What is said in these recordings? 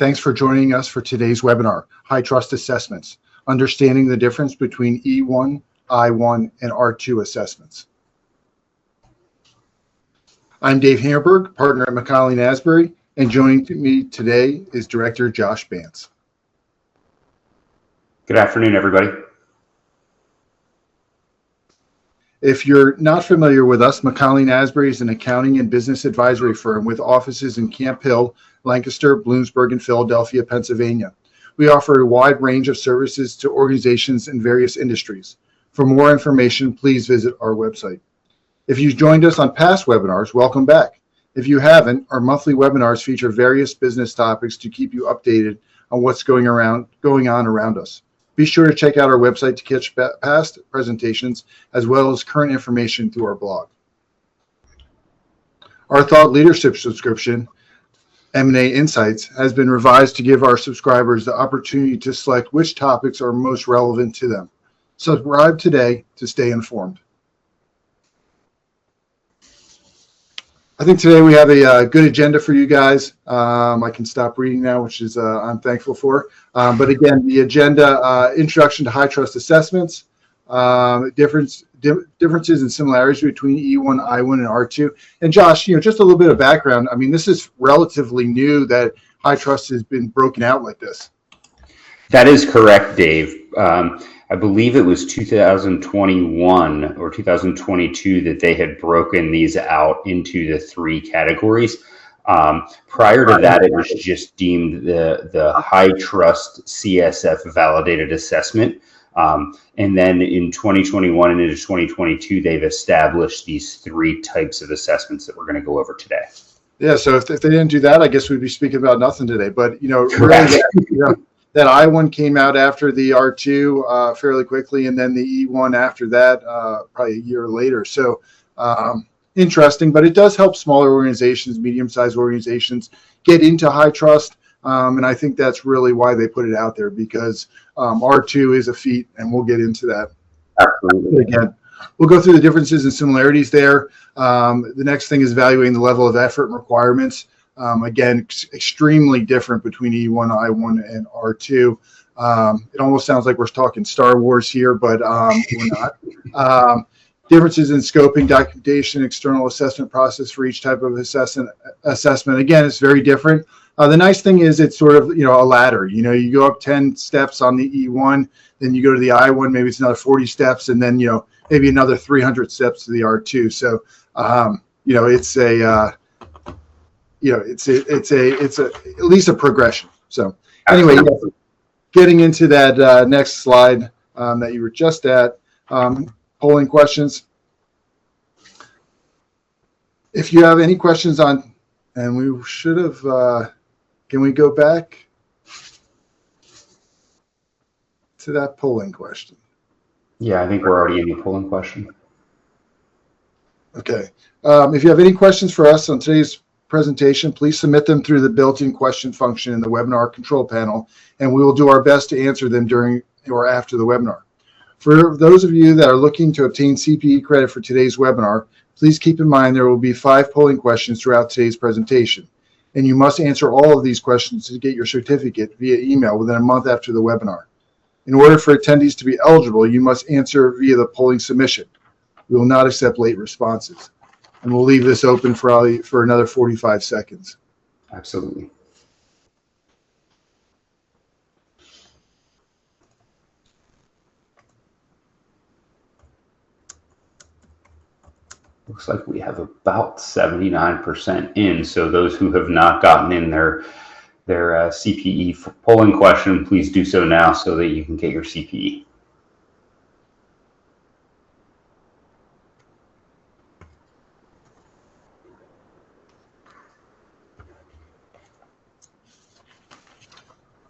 thanks for joining us for today's webinar, HITRUST Assessments, Understanding the Difference Between E1, I1, and R2 Assessments. I'm Dave Hammarberg, partner at McKonly Asbury, and joining me today is Director Josh Bantz. Good afternoon, everybody. If you're not familiar with us, McKonly Asbury is an accounting and business advisory firm with offices in Camp Hill, Lancaster, Bloomsburg, and Philadelphia, Pennsylvania. We offer a wide range of services to organizations in various industries. For more information, please visit our website. If you joined us on past webinars, welcome back. If you haven't, our monthly webinars feature various business topics to keep you updated on what's going on around us. Be sure to check out our website to catch past presentations as well as current information through our blog. Our thought leadership subscription, M&A Insights, has been revised to give our subscribers the opportunity to select which topics are most relevant to them. Subscribe today to stay informed. I think today we have a good agenda for you guys. I can stop reading now, which is I'm thankful for. But again, the agenda, introduction to HITRUST assessments, differences and similarities between E1, I1, and R2. And Josh, just a little bit of background. I mean, this is relatively new that HITRUST has been broken out like this. That is correct, Dave. I believe it was 2021 or 2022 that they had broken these out into the three categories. Prior to that, it was just deemed the HITRUST CSF validated assessment. And then in 2021 and into 2022, they've established these three types of assessments that we're going to go over today. Yeah, so if they didn't do that, I guess we'd be speaking about nothing today. But, really, that I1 came out after the R2 fairly quickly, and then the E1 after that, probably a year later. So interesting, but it does help smaller organizations, medium-sized organizations get into HITRUST. And I think that's really why they put it out there, because R2 is a feat, and we'll get into that. Absolutely. Again, we'll go through the differences and similarities there. The next thing is evaluating the level of effort and requirements. Again, extremely different between E1, I1, and R2. It almost sounds like we're talking Star Wars here, but we're not. Differences in scoping, documentation, external assessment process for each type of assessment. Again, it's very different. The nice thing is it's sort of, a ladder. You go up 10 steps on the E1, then you go to the I1, maybe it's another 40 steps, and then, maybe another 300 steps to the R2. So, it's it's at least a progression. So anyway, getting into that next slide that you were just at, polling questions. If you have any questions on, and we should have, can we go back to that polling question? Yeah, I think we're already in the polling question. Okay. If you have any questions for us on today's presentation, please submit them through the built-in question function in the webinar control panel, and we will do our best to answer them during or after the webinar. For those of you that are looking to obtain CPE credit for today's webinar, please keep in mind there will be 5 polling questions throughout today's presentation, and you must answer all of these questions to get your certificate via email within a month after the webinar. In order for attendees to be eligible, you must answer via the polling submission. We will not accept late responses. And we'll leave this open for another 45 seconds. Absolutely. Looks like we have about 79% in. So those who have not gotten in their CPE polling question, please do so now so that you can get your CPE.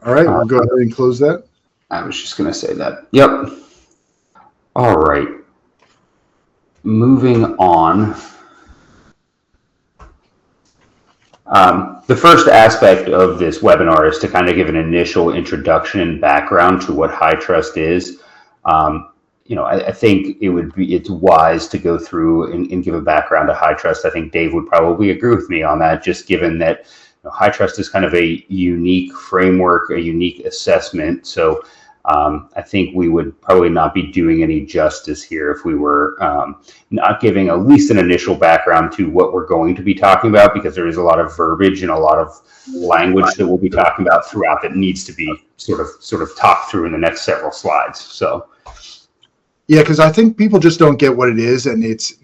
All right, we'll go ahead and close that. I was just going to say that. Yep. All right. Moving on. The first aspect of this webinar is to kind of give an initial introduction and background to what HITRUST is. I think it's wise to go through and give a background to HITRUST. I think Dave would probably agree with me on that, just given that HITRUST is kind of a unique framework, a unique assessment. So I think we would probably not be doing any justice here if we were not giving at least an initial background to what we're going to be talking about, because there is a lot of verbiage and a lot of language that we'll be talking about throughout that needs to be sort of talked through in the next several slides. So. Yeah, because I think people just don't get what it is, and it's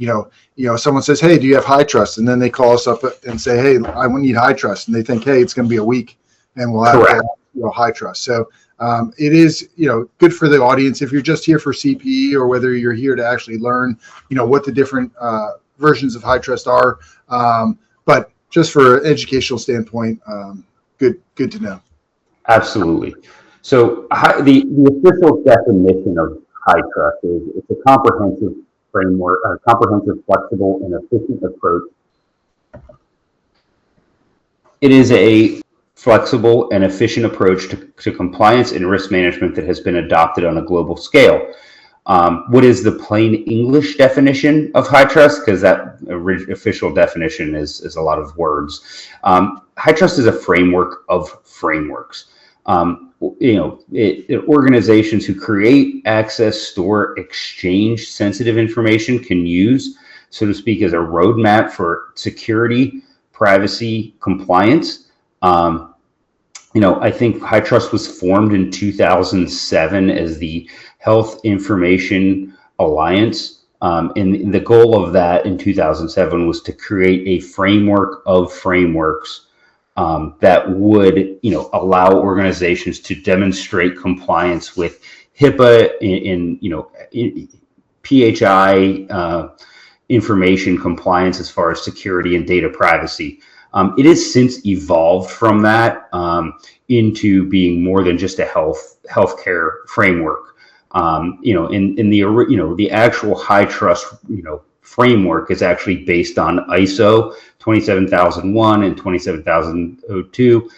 someone says, "Hey, do you have HITRUST?" and then they call us up and say, "Hey, I need HITRUST," and they think, "Hey, it's going to be a week, and we'll have HITRUST." So it is good for the audience if you're just here for CPE or whether you're here to actually learn what the different versions of HITRUST are. But just for an educational standpoint, good to know. Absolutely. So the official definition of HITRUST is it's a comprehensive framework, a comprehensive, flexible, and efficient approach. It is a flexible and efficient approach to compliance and risk management that has been adopted on a global scale. What is the plain English definition of HITRUST? Because that official definition is a lot of words. HITRUST is a framework of frameworks. Organizations who create, access, store, exchange sensitive information can use, so to speak, as a roadmap for security, privacy, compliance. I think HITRUST was formed in 2007 as the Health Information Alliance. And the goal of that in 2007 was to create a framework of frameworks that would, allow organizations to demonstrate compliance with HIPAA in PHI information compliance as far as security and data privacy. It has since evolved from that into being more than just a healthcare framework. The actual HITRUST, framework is actually based on ISO 27001 and 27002.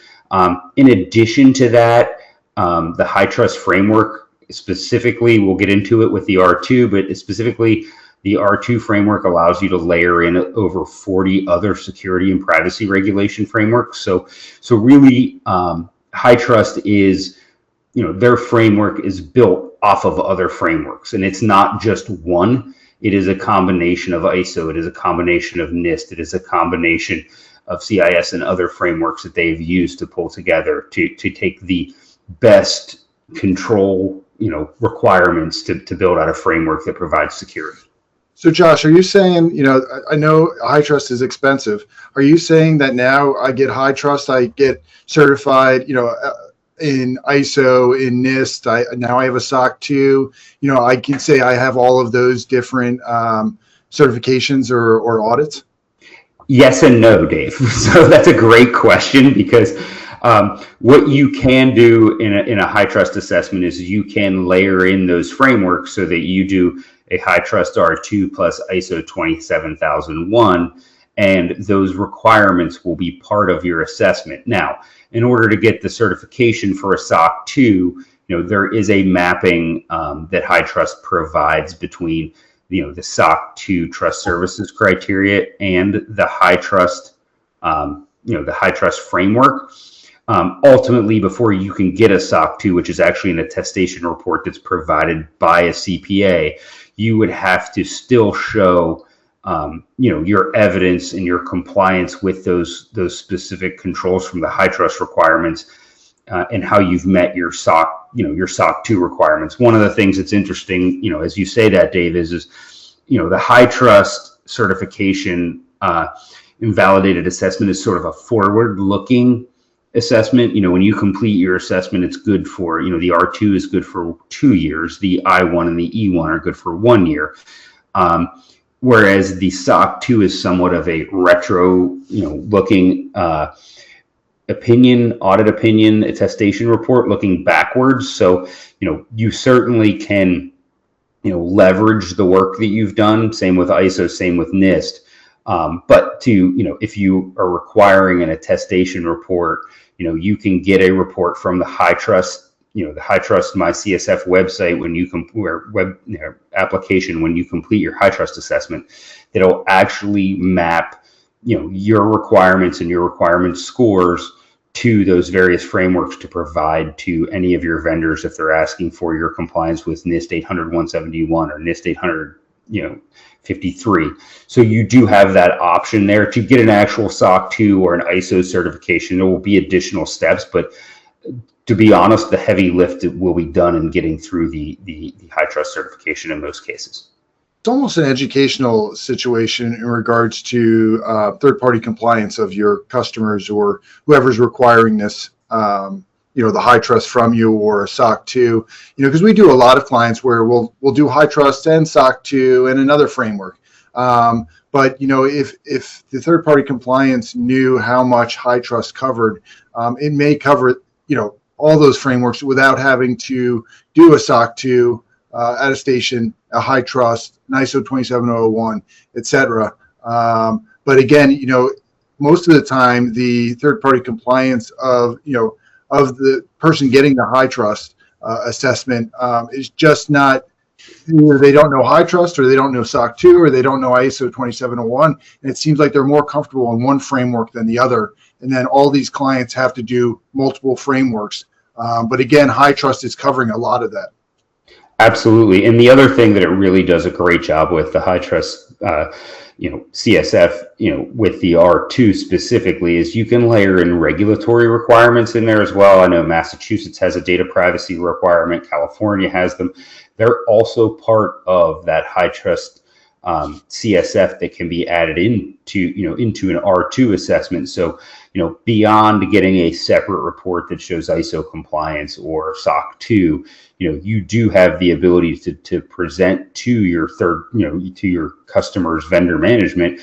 In addition to that, the HITRUST framework specifically, we'll get into it with the R2, but specifically the R2 framework allows you to layer in over 40 other security and privacy regulation frameworks. So really, HITRUST is, their framework is built off of other frameworks, and it's not just one. It is a combination of ISO. It is a combination of NIST. It is a combination of CIS and other frameworks that they've used to pull together to take the best control, requirements to build out a framework that provides security. So Josh, are you saying, I know HITRUST is expensive. Are you saying that now I get HITRUST, I get certified, in ISO, in NIST, now I have a SOC 2, I can say I have all of those different certifications or audits? Yes and no, Dave. So that's a great question, because what you can do in a HITRUST assessment is you can layer in those frameworks so that you do a HITRUST R2 plus ISO 27001, and those requirements will be part of your assessment. Now, in order to get the certification for a SOC 2, there is a mapping that HITRUST provides between the SOC 2 trust services criteria and the HITRUST, the HITRUST framework. Ultimately, before you can get a SOC 2, which is actually an attestation report that's provided by a CPA, you would have to still show your evidence and your compliance with those specific controls from the HITRUST requirements, and how you've met your SOC 2 requirements. One of the things that's interesting, as you say that, Dave, is the HITRUST certification invalidated assessment is sort of a forward-looking assessment. When you complete your assessment, it's good for, the R2 is good for 2 years. The I1 and the E1 are good for 1 year. Whereas the SOC 2 is somewhat of a retro, looking audit opinion, attestation report looking backwards. So, you certainly can, leverage the work that you've done. Same with ISO, same with NIST. But if you are requiring an attestation report, you can get a report from the HITRUST, the HITRUST My CSF website application when you complete your HITRUST assessment. That'll actually map your requirements and your requirement scores to those various frameworks to provide to any of your vendors if they're asking for your compliance with NIST 800-171 or NIST 800, 53. So you do have that option there to get an actual SOC 2 or an ISO certification. There will be additional steps, but to be honest, the heavy lift will be done in getting through the HITRUST certification in most cases. It's almost an educational situation in regards to third-party compliance of your customers or whoever's requiring this, the HITRUST from you or a SOC 2, because we do a lot of clients where we'll do HITRUST and SOC 2 and another framework. But if the third-party compliance knew how much HITRUST covered, it may cover all those frameworks without having to do a SOC 2 attestation, a HITRUST, an ISO 27001, etc. But again, most of the time, the third-party compliance of the person getting the HITRUST assessment is just not. Either they don't know HITRUST, or they don't know SOC 2, or they don't know ISO 27001, and it seems like they're more comfortable in one framework than the other. And then all these clients have to do multiple frameworks. But again, HITRUST is covering a lot of that. Absolutely. And the other thing that it really does a great job with the HITRUST, CSF, with the R2 specifically, is you can layer in regulatory requirements in there as well. I know Massachusetts has a data privacy requirement. California has them. They're also part of that HITRUST CSF that can be added into an R2 assessment. So, beyond getting a separate report that shows ISO compliance or SOC 2, you do have the ability to present to your to your customers' vendor management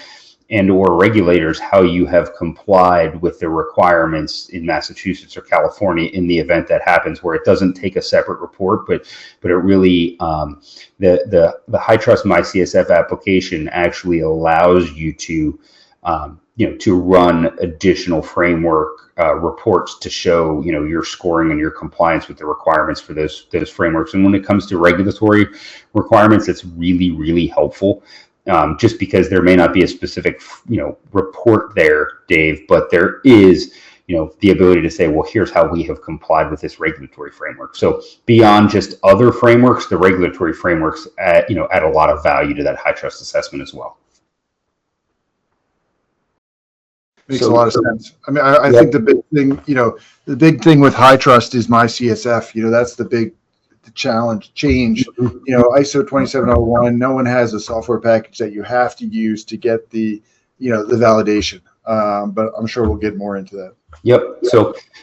and or regulators how you have complied with the requirements in Massachusetts or California in the event that happens, where it doesn't take a separate report, but it really the HITRUST MyCSF application actually allows you to run additional framework reports to show your scoring and your compliance with the requirements for those frameworks. And when it comes to regulatory requirements, it's really, really helpful. Just because there may not be a specific report there, Dave, but there is the ability to say, well, here's how we have complied with this regulatory framework. So beyond just other frameworks, the regulatory frameworks add a lot of value to that HITRUST assessment as well. Makes a lot of sense. I mean, I think the big thing with HITRUST is MyCSF. That's the big change. ISO 27001. No one has a software package that you have to use to get the validation. But I'm sure we'll get more into that. Yep.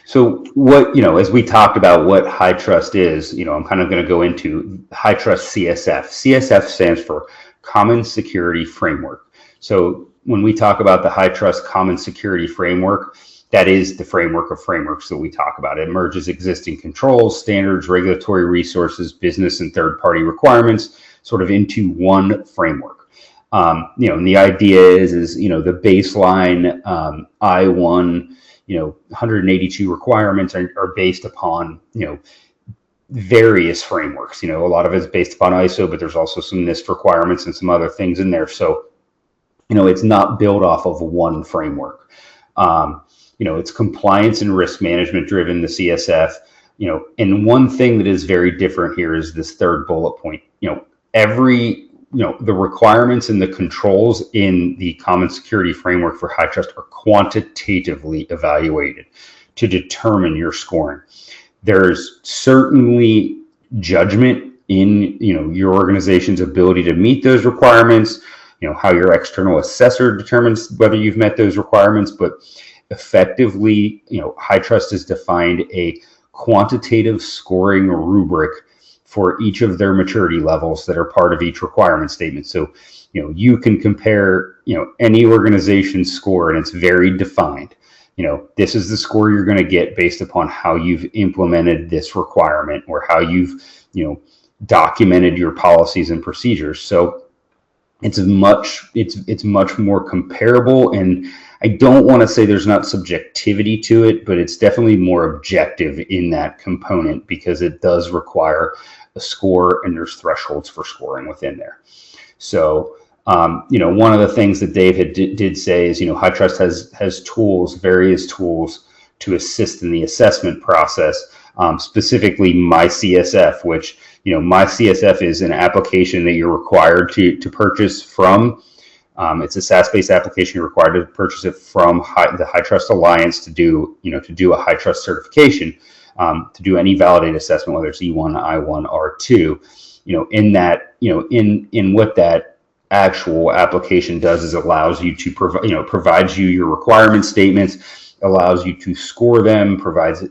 So what as we talked about what HITRUST is, I'm kind of going to go into HITRUST CSF. CSF stands for Common Security Framework. So when we talk about the HITRUST Common Security Framework, that is the framework of frameworks that we talk about. It merges existing controls, standards, regulatory resources, business and third-party requirements sort of into one framework. And the idea is the baseline I1, 182 requirements are based upon, various frameworks. A lot of it's based upon ISO, but there's also some NIST requirements and some other things in there. So, it's not built off of one framework. It's compliance and risk management driven, the CSF, and one thing that is very different here is this third bullet point. The requirements and the controls in the Common Security Framework for HITRUST are quantitatively evaluated to determine your scoring. There's certainly judgment in, your organization's ability to meet those requirements, how your external assessor determines whether you've met those requirements, but effectively, HITRUST has defined a quantitative scoring rubric for each of their maturity levels that are part of each requirement statement. So, you can compare, any organization's score, and it's very defined. This is the score you're going to get based upon how you've implemented this requirement or how you've, documented your policies and procedures. So it's much more comparable, and I don't want to say there's not subjectivity to it, but it's definitely more objective in that component because it does require a score and there's thresholds for scoring within there. So, One of the things that Dave did say is, HITRUST has tools, various tools to assist in the assessment process, specifically MyCSF, which, MyCSF is an application that you're required to purchase from. It's a SaaS-based application. You're required to purchase it from the HITRUST Alliance to do a HITRUST certification, to do any validated assessment, whether it's E1, I1, R2. In what that actual application does is allows you to provide, provides you your requirement statements, allows you to score them, provides,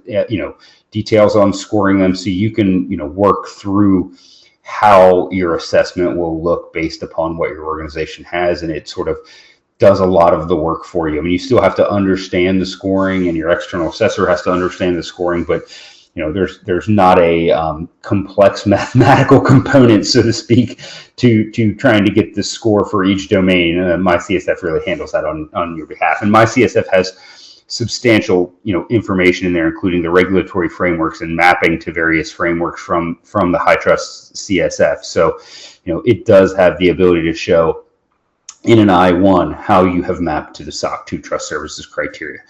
details on scoring them, so you can, work through how your assessment will look based upon what your organization has, and it sort of does a lot of the work for you. I mean, you still have to understand the scoring, and your external assessor has to understand the scoring, but there's not a complex mathematical component, so to speak, to trying to get the score for each domain. MyCSF really handles that on your behalf, and MyCSF has substantial information in there, including the regulatory frameworks and mapping to various frameworks from the HITRUST CSF. So it does have the ability to show in an I1 how you have mapped to the SOC 2 trust services criteria.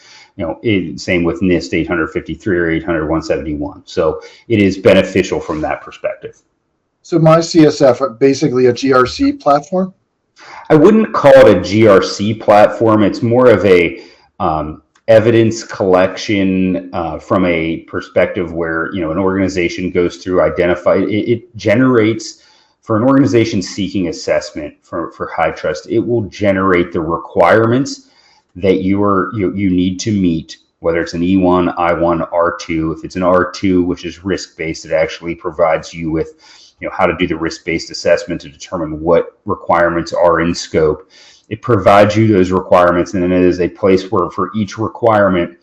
Same with NIST 853 or 800-171. So it is beneficial from that perspective. So MyCSF, basically a GRC platform? I wouldn't call it a GRC platform. It's more of a evidence collection from a perspective where an organization goes through, it generates, for an organization seeking assessment for HITRUST, it will generate the requirements that you need to meet, whether it's an E1, I1, R2. If it's an R2, which is risk-based, it actually provides you with how to do the risk-based assessment to determine what requirements are in scope. It provides you those requirements, and then it is a place where for each requirement,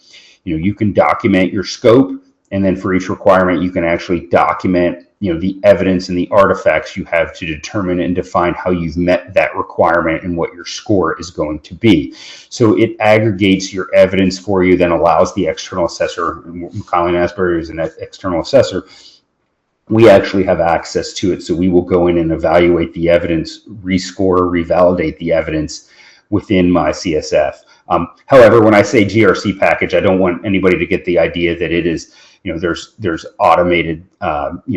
you can document your scope, and then for each requirement, you can actually document the evidence and the artifacts you have to determine and define how you've met that requirement and what your score is going to be. So it aggregates your evidence for you, then allows the external assessor, McKonly Asbury is an external assessor, we actually have access to it. So we will go in and evaluate the evidence, rescore, revalidate the evidence within MyCSF. However, when I say GRC package, I don't want anybody to get the idea that it is, there's automated,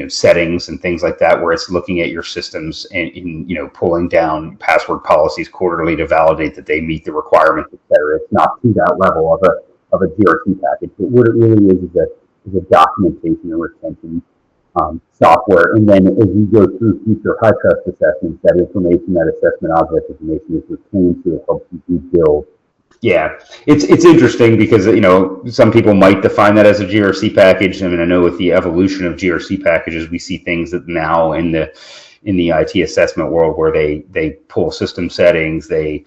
settings and things like that, where it's looking at your systems and pulling down password policies quarterly to validate that they meet the requirements, et cetera. It's not to that level of a GRC package. But what it really is a documentation and retention software. And then as you go through future HITRUST assessments, that information, that assessment object information is retained, so it helps you build. Yeah, it's interesting because some people might define that as a GRC package. I mean, I know with the evolution of GRC packages, we see things that now in the IT assessment world where they pull system settings, they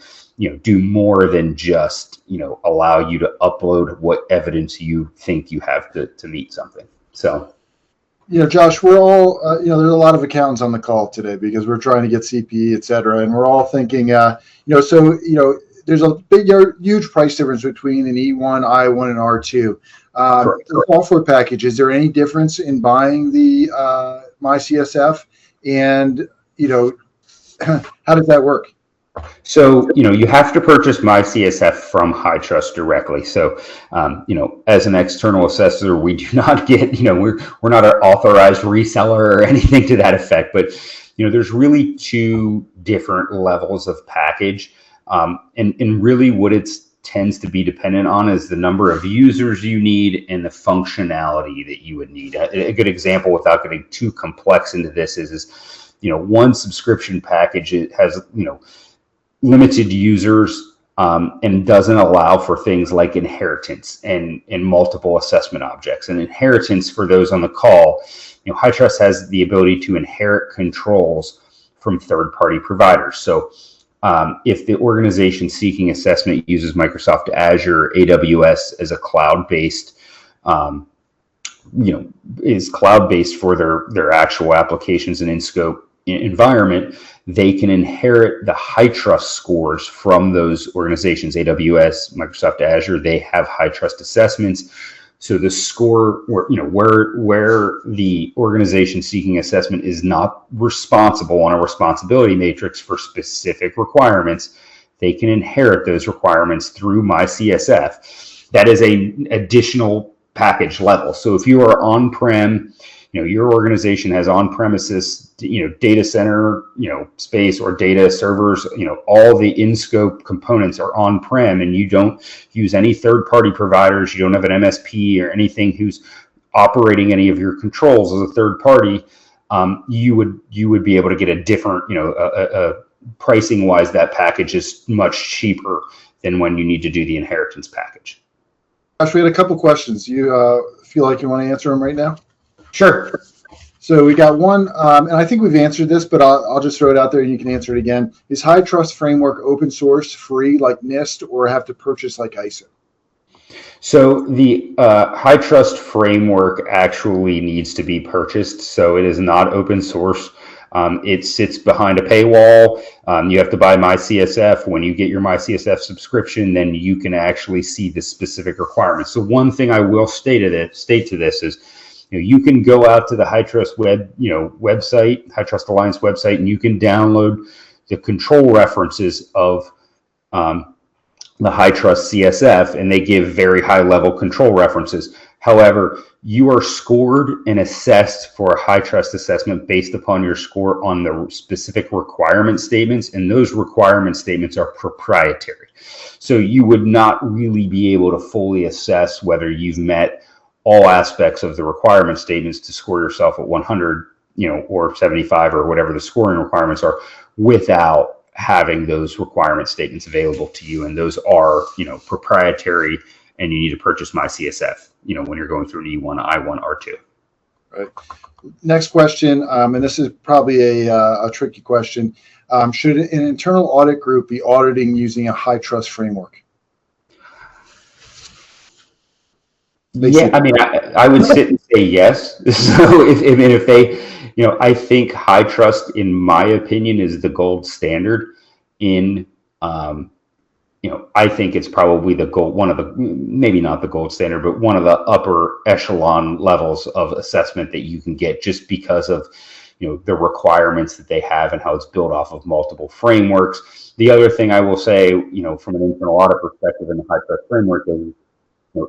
do more than just allow you to upload what evidence you think you have to meet something. So. Josh, we're all, there's a lot of accountants on the call today because we're trying to get CPE, et cetera. And we're all thinking, there's a huge price difference between an E1, I1, and R2. The software package, is there any difference in buying the MyCSF? And, how does that work? So, you have to purchase MyCSF from HITRUST directly. So, as an external assessor, we do not get, we're not an authorized reseller or anything to that effect. But, there's really two different levels of package. And really what it tends to be dependent on is the number of users you need and the functionality that you would need. A good example, without getting too complex into this, is one subscription package, it has, limited users and doesn't allow for things like inheritance and multiple assessment objects. And inheritance, for those on the call, HITRUST has the ability to inherit controls from third-party providers. So if the organization seeking assessment uses Microsoft Azure, AWS as a cloud-based, is cloud-based for their actual applications and in-scope environment, they can inherit the HITRUST scores from those organizations. AWS, Microsoft Azure, they have HITRUST assessments. So the score, where the organization seeking assessment is not responsible on a responsibility matrix for specific requirements, they can inherit those requirements through MyCSF. That is an additional package level. So if you are on-prem, your organization has on-premises, data center, space or data servers, all the in-scope components are on-prem, and you don't use any third-party providers, you don't have an MSP or anything who's operating any of your controls as a third party, you would be able to get a different, pricing-wise, that package is much cheaper than when you need to do the inheritance package. Josh, we had a couple questions. You feel like you want to answer them right now? Sure. So we got one, and I think we've answered this, but I'll just throw it out there and you can answer it again. Is HITRUST framework open source, free like NIST, or have to purchase like ISO? So the HITRUST framework actually needs to be purchased. So it is not open source. It sits behind a paywall. You have to buy MyCSF. When you get your MyCSF subscription, then you can actually see the specific requirements. So one thing I will state to this is, you can go out to the HITRUST website, HITRUST Alliance website, and you can download the control references of the HITRUST CSF, and they give very high-level control references. However, you are scored and assessed for a HITRUST assessment based upon your score on the specific requirement statements, and those requirement statements are proprietary. So you would not really be able to fully assess whether you've met all aspects of the requirement statements to score yourself at 100, or 75 or whatever the scoring requirements are, without having those requirement statements available to you. And those are, proprietary, and you need to purchase MyCSF, when you're going through an E1, I1, R2. Right. Next question, and this is probably a tricky question. Should an internal audit group be auditing using a HITRUST framework? Yeah, I mean, I would sit and say yes. So if they, I think HITRUST, in my opinion, is the gold standard in, I think it's probably one of the, maybe not the gold standard, but one of the upper echelon levels of assessment that you can get, just because of, the requirements that they have and how it's built off of multiple frameworks. The other thing I will say, from an internal audit perspective in the HITRUST framework is,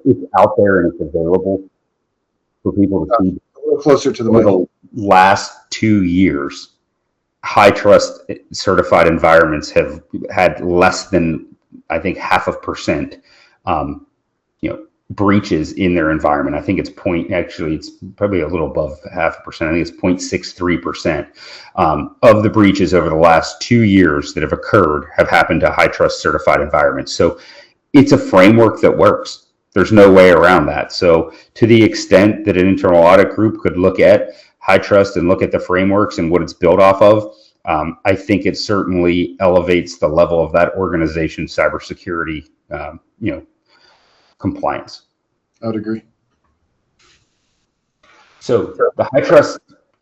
it's out there and it's available for people to see. A little closer to the mic. The last 2 years, HITRUST certified environments have had less than, I think, 0.5%, breaches in their environment. I think it's it's probably a little above 0.5%. I think it's 0.63% of the breaches over the last 2 years that have occurred have happened to HITRUST certified environments. So it's a framework that works. There's no way around that. So to the extent that an internal audit group could look at HITRUST and look at the frameworks and what it's built off of, I think it certainly elevates the level of that organization's cybersecurity, compliance. I would agree. So the HITRUST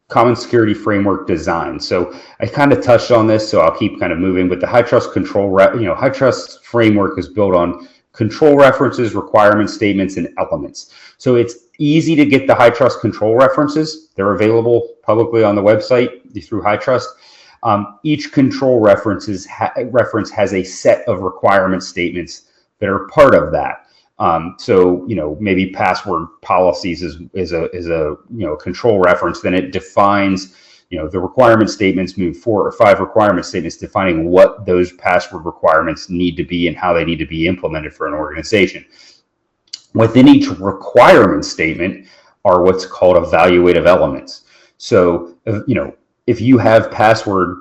Common Security Framework design. So I kind of touched on this, so I'll keep kind of moving. But the HITRUST HITRUST framework is built on control references, requirement statements, and elements. So it's easy to get the HITRUST control references. They're available publicly on the website through HITRUST. Each control reference has a set of requirement statements that are part of that. So maybe password policies is a control reference. Then it defines the requirement statements, move 4 or 5 requirement statements defining what those password requirements need to be and how they need to be implemented for an organization. Within each requirement statement are what's called evaluative elements. So, if you have password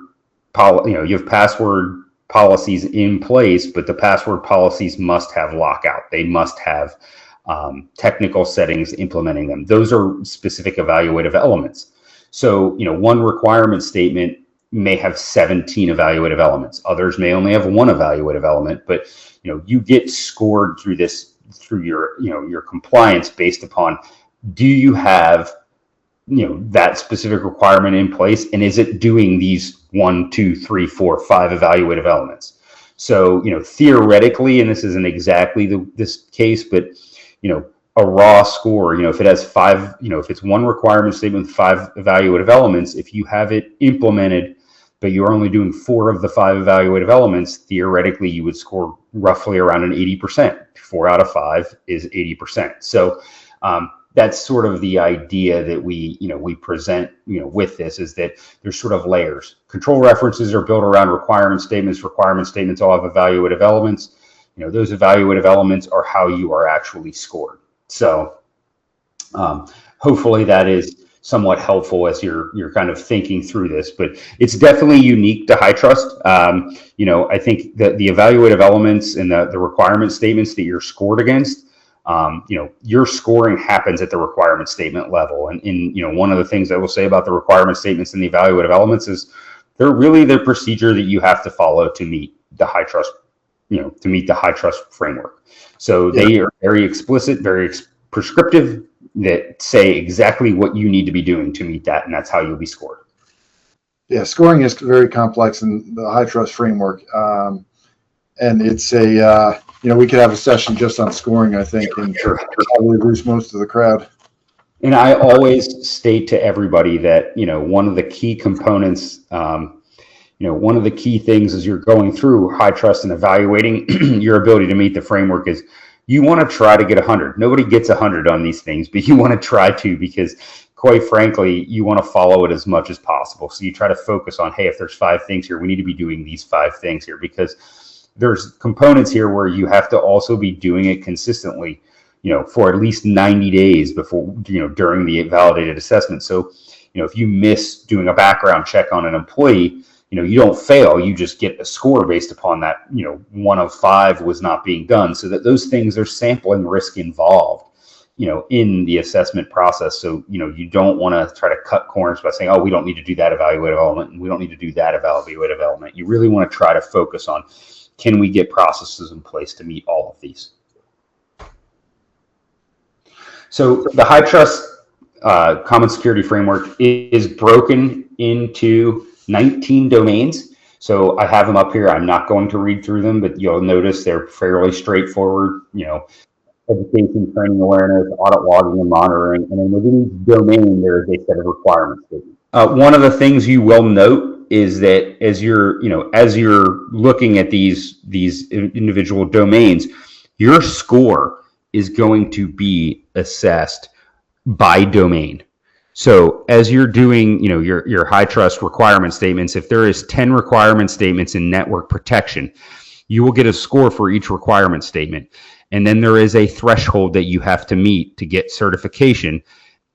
policies in place, but the password policies must have lockout. They must have technical settings implementing them. Those are specific evaluative elements. So, one requirement statement may have 17 evaluative elements. Others may only have 1 evaluative element, but, you get scored through your compliance based upon, do you have, that specific requirement in place, and is it doing these 1, 2, 3, 4, 5 evaluative elements? So, theoretically, and this isn't exactly this case, but, a raw score, if it has 5, if it's one requirement statement with 5 evaluative elements, if you have it implemented, but you're only doing 4 of the 5 evaluative elements, theoretically you would score roughly around an 80%. 4 out of 5 is 80%. So that's sort of the idea that we present, with this, is that there's sort of layers. Control references are built around requirement statements. Requirement statements all have evaluative elements. Those evaluative elements are how you are actually scored. So hopefully that is somewhat helpful as you're kind of thinking through this, but it's definitely unique to HITRUST. I think that the evaluative elements and the requirement statements that you're scored against, your scoring happens at the requirement statement level. And one of the things I will say about the requirement statements and the evaluative elements is they're really the procedure that you have to follow to meet the HITRUST, to meet the HITRUST framework. So they are very explicit, very prescriptive, that say exactly what you need to be doing to meet that, and that's how you'll be scored. Yeah, scoring is very complex in the HITRUST framework, and it's a we could have a session just on scoring, I think, and probably lose most of the crowd. And I always state to everybody that one of the key components, one of the key things as you're going through HITRUST and evaluating your ability to meet the framework is you want to try to get 100. Nobody gets 100 on these things, but you want to try to, because quite frankly, you want to follow it as much as possible. So you try to focus on, hey, if there's 5 things here, we need to be doing these 5 things here, because there's components here where you have to also be doing it consistently, for at least 90 days before, during the validated assessment. So, if you miss doing a background check on an employee, you don't fail, you just get a score based upon that, 1 of 5 was not being done. So that those things, there's sampling risk involved, in the assessment process. So, you don't want to try to cut corners by saying, oh, we don't need to do that evaluative element, and we don't need to do that evaluative element. You really want to try to focus on, can we get processes in place to meet all of these? So the HITRUST Common Security Framework is broken into 19 domains. So I have them up here. I'm not going to read through them, but you'll notice they're fairly straightforward, education, training, awareness, audit, logging, and monitoring. And then within each domain, there is a set of requirements. One of the things you will note is that as you're looking at these individual domains, your score is going to be assessed by domain. So as you're doing, your HITRUST requirement statements, if there is 10 requirement statements in network protection, you will get a score for each requirement statement. And then there is a threshold that you have to meet to get certification.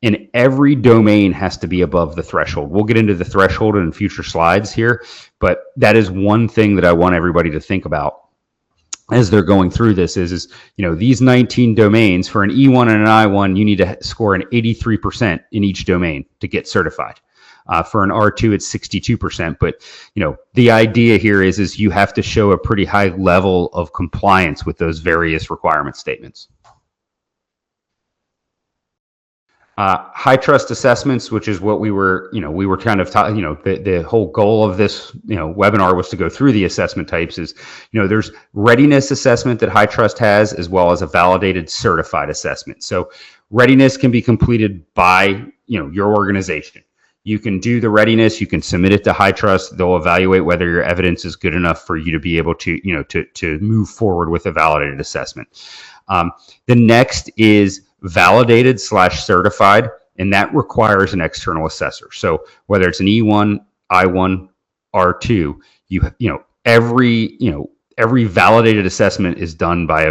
And every domain has to be above the threshold. We'll get into the threshold in future slides here, but that is one thing that I want everybody to think about as they're going through this is these 19 domains. For an E1 and an I1, you need to score an 83% in each domain to get certified. For an R2, it's 62%. But, the idea here is you have to show a pretty high level of compliance with those various requirement statements. HITRUST assessments, which is what we were kind of the whole goal of this, webinar was to go through the assessment types is, there's readiness assessment that HITRUST has, as well as a validated certified assessment. So readiness can be completed by, your organization. You can do the readiness, you can submit it to HITRUST. They'll evaluate whether your evidence is good enough for you to be able to, to move forward with a validated assessment. The next is validated/certified, and that requires an external assessor. So whether it's an E1, I1, R2, every validated assessment is done by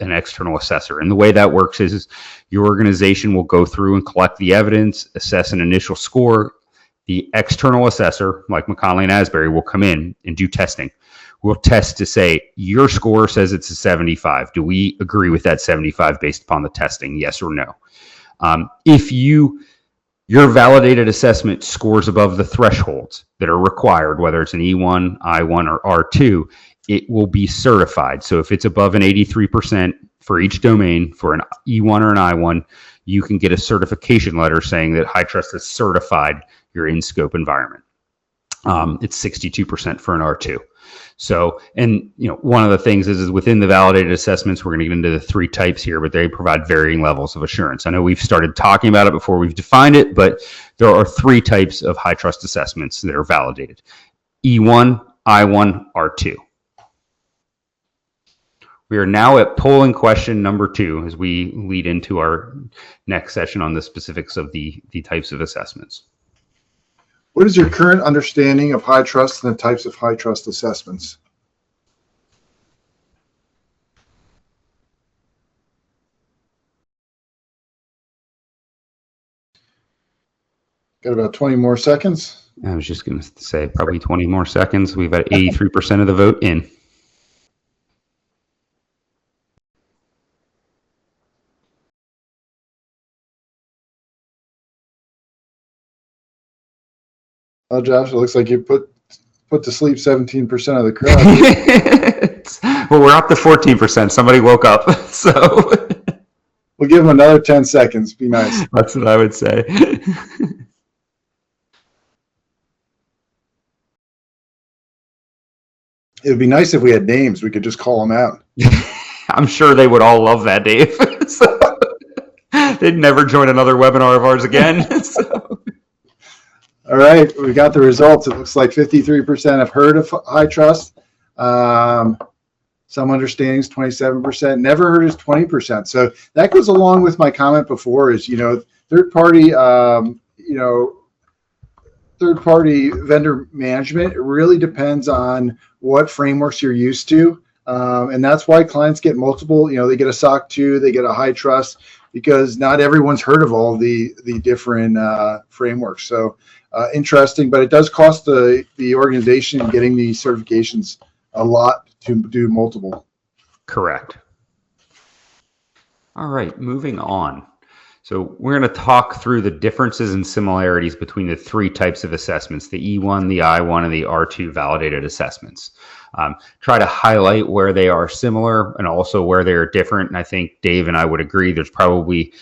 an external assessor. And the way that works is your organization will go through and collect the evidence, assess an initial score. The external assessor, like McKonly and Asbury, will come in and do testing. We'll test to say, your score says it's a 75. Do we agree with that 75 based upon the testing? Yes or no? If your validated assessment scores above the thresholds that are required, whether it's an E1, I1, or R2, it will be certified. So if it's above an 83% for each domain, for an E1 or an I1, you can get a certification letter saying that HITRUST has certified your in-scope environment. It's 62% for an R2. So, and one of the things is within the validated assessments, we're going to get into the 3 types here, but they provide varying levels of assurance. I know we've started talking about it before we've defined it, but there are 3 types of HITRUST assessments that are validated: E1, I1, R2. We are now at polling question number 2 as we lead into our next session on the specifics of the types of assessments. What is your current understanding of HITRUST and the types of HITRUST assessments? Got about 20 more seconds. I was just going to say probably 20 more seconds. We've got 83% of the vote in. Oh, Josh, it looks like you put to sleep 17% of the crowd. Well, we're up to 14%. Somebody woke up, so we'll give them another 10 seconds. Be nice. That's what I would say. It would be nice if we had names. We could just call them out. I'm sure they would all love that, Dave. So, they'd never join another webinar of ours again. So. All right, we got the results. It looks like 53% have heard of HITRUST. Some understandings, 27%. Never heard is 20%. So that goes along with my comment before is, third-party, third-party vendor management. It really depends on what frameworks you're used to. And that's why clients get multiple, they get a SOC 2, they get a HITRUST, because not everyone's heard of all the different frameworks. So interesting, but it does cost the organization getting these certifications a lot to do multiple. Correct. All right, moving on. So we're going to talk through the differences and similarities between the 3 types of assessments, the E1, the I1, and the R2 validated assessments. Try to highlight where they are similar and also where they are different. And I think Dave and I would agree there's probably,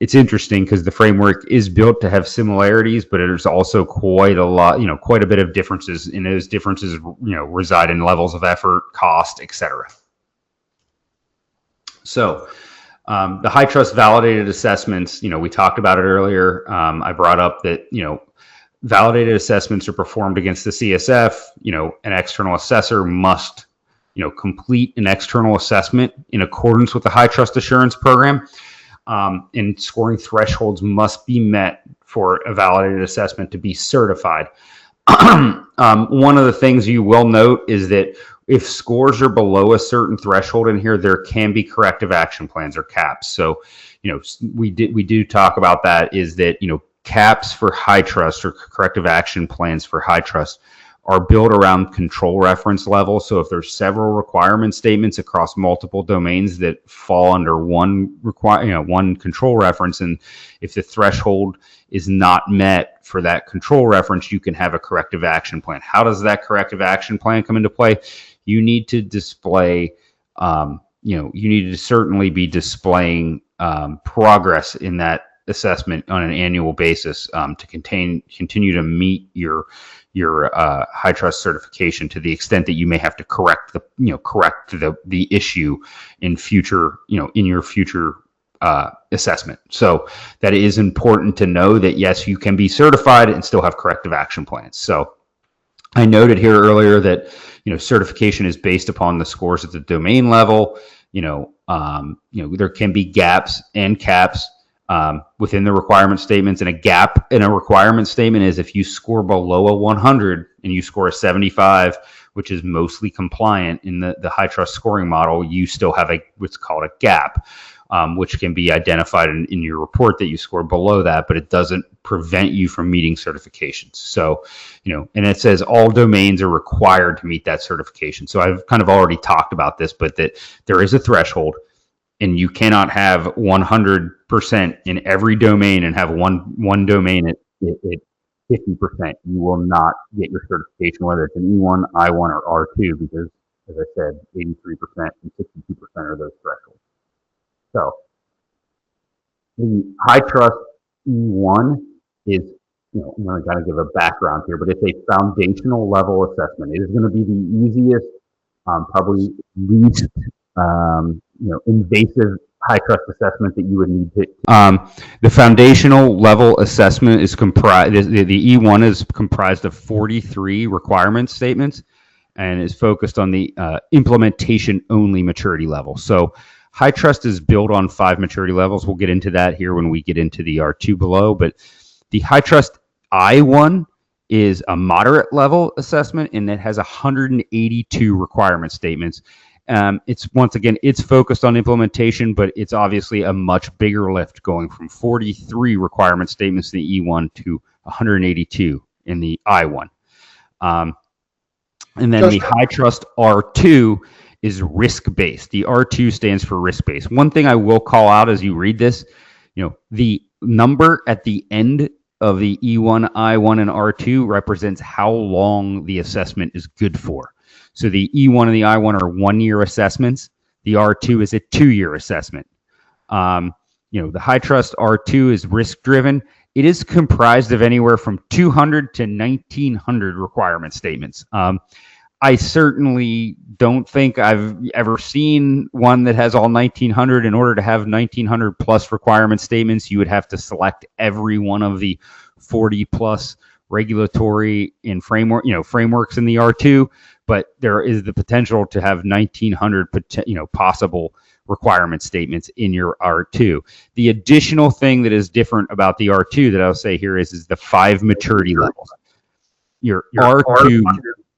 it's interesting because the framework is built to have similarities, but there's also quite a lot, quite a bit of differences, and those differences, reside in levels of effort, cost, etc. So the HITRUST validated assessments, we talked about it earlier. I brought up that, validated assessments are performed against the CSF. An external assessor must, complete an external assessment in accordance with the HITRUST assurance program. And scoring thresholds must be met for a validated assessment to be certified. One of the things you will note is that if scores are below a certain threshold in here, there can be corrective action plans or caps. So, we do talk about that, is that, caps for HITRUST or corrective action plans for HITRUST are built around control reference level. So if there's several requirement statements across multiple domains that fall under one control reference, and if the threshold is not met for that control reference, you can have a corrective action plan. How does that corrective action plan come into play? You need to display, you need to certainly be displaying progress in that assessment on an annual basis to continue to meet your HITRUST certification, to the extent that you may have to correct the issue in future, in your future assessment. So that is important to know that, yes, you can be certified and still have corrective action plans. So I noted here earlier that, certification is based upon the scores at the domain level. There can be gaps and caps within the requirement statements, and a gap in a requirement statement is if you score below a 100 and you score a 75, which is mostly compliant in the HITRUST scoring model, you still have what's called a gap, which can be identified in your report that you score below that, but it doesn't prevent you from meeting certifications. So, and it says all domains are required to meet that certification. So I've kind of already talked about this, but that there is a threshold. And you cannot have 100% in every domain and have one domain at 50%. You will not get your certification, whether it's an E1, I1, or R2, because, as I said, 83% and 62% are those thresholds. So the HITRUST E1 is I'm going to kind of give a background here, but it's a foundational level assessment. It is going to be the easiest, probably least, invasive HITRUST assessment that you would need to. The foundational level assessment is comprised, the E1 is comprised of 43 requirement statements and is focused on the implementation only maturity level. So HITRUST is built on 5 maturity levels. We'll get into that here when we get into the R2 below, but the HITRUST I1 is a moderate level assessment, and it has 182 requirement statements. It's focused on implementation, but it's obviously a much bigger lift going from 43 requirement statements in the E1 to 182 in the I1. And then the HITRUST R2 is risk-based. The R2 stands for risk-based. One thing I will call out as you read this, the number at the end of the E1, I1, and R2 represents how long the assessment is good for. So the E1 and the I1 are 1-year assessments. The R2 is a 2-year assessment. The HITRUST R2 is risk-driven. It is comprised of anywhere from 200 to 1,900 requirement statements. I certainly don't think I've ever seen one that has all 1,900. In order to have 1,900 plus requirement statements, you would have to select every one of the 40 plus regulatory and frameworks in the R2. But there is the potential to have 1,900 possible requirement statements in your R2. The additional thing that is different about the R2 that I'll say here is the 5 maturity levels. Your R2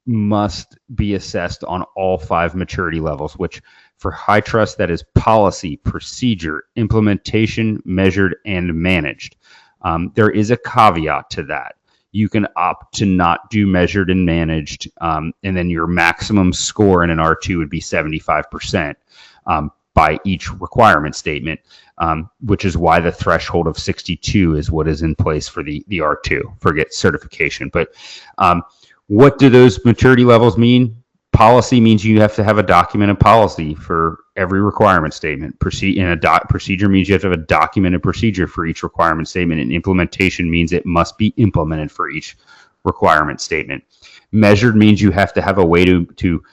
must be assessed on all 5 maturity levels, which for HITRUST, that is policy, procedure, implementation, measured, and managed. There is a caveat to that. You can opt to not do measured and managed, and then your maximum score in an R2 would be 75% by each requirement statement, which is why the threshold of 62 is what is in place for the R2. Forget certification. But what do those maturity levels mean? Policy means you have to have a documented policy for every requirement statement. Procedure means you have to have a documented procedure for each requirement statement, and implementation means it must be implemented for each requirement statement. Measured means you have to have a way to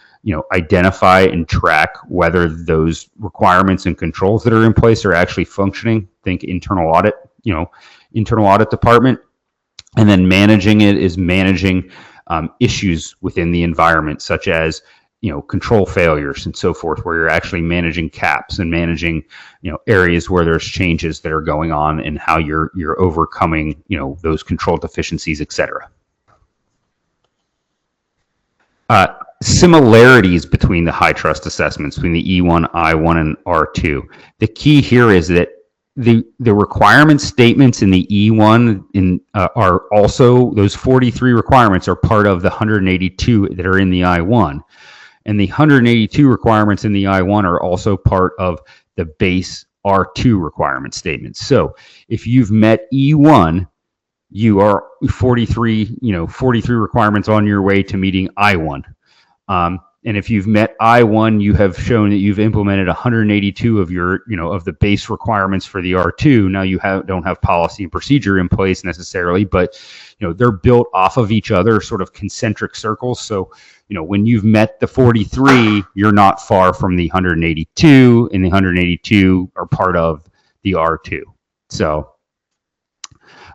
identify and track whether those requirements and controls that are in place are actually functioning. Think internal audit, internal audit department. And then managing it is managing issues within the environment, such as control failures and so forth, where you're actually managing caps and managing areas where there's changes that are going on and how you're overcoming those control deficiencies, etc. Similarities between the HITRUST assessments between the E1, I1, and R2. The key here is that the requirement statements in the E1 are also, those 43 requirements are part of the 182 that are in the I1. And the 182 requirements in the I1 are also part of the base R2 requirement statements. So if you've met E1, you are 43 requirements on your way to meeting I1. And if you've met I1, you have shown that you've implemented 182 of your, of the base requirements for the R2. Now you don't have policy and procedure in place necessarily, but they're built off of each other, sort of concentric circles. So when you've met the 43, you're not far from the 182, and the 182 are part of the R2. So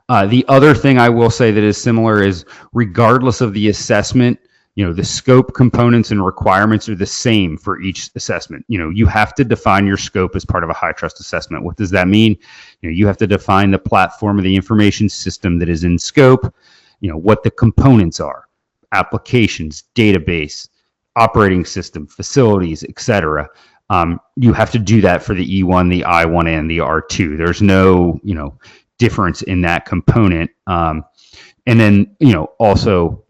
the other thing I will say that is similar is, regardless of the assessment, the scope, components, and requirements are the same for each assessment. You have to define your scope as part of a HITRUST assessment. What does that mean? You have to define the platform of the information system that is in scope, what the components are, applications, database, operating system, facilities, etc. You have to do that for the E1, the I1, and the R2. There's no, difference in that component. And then, also,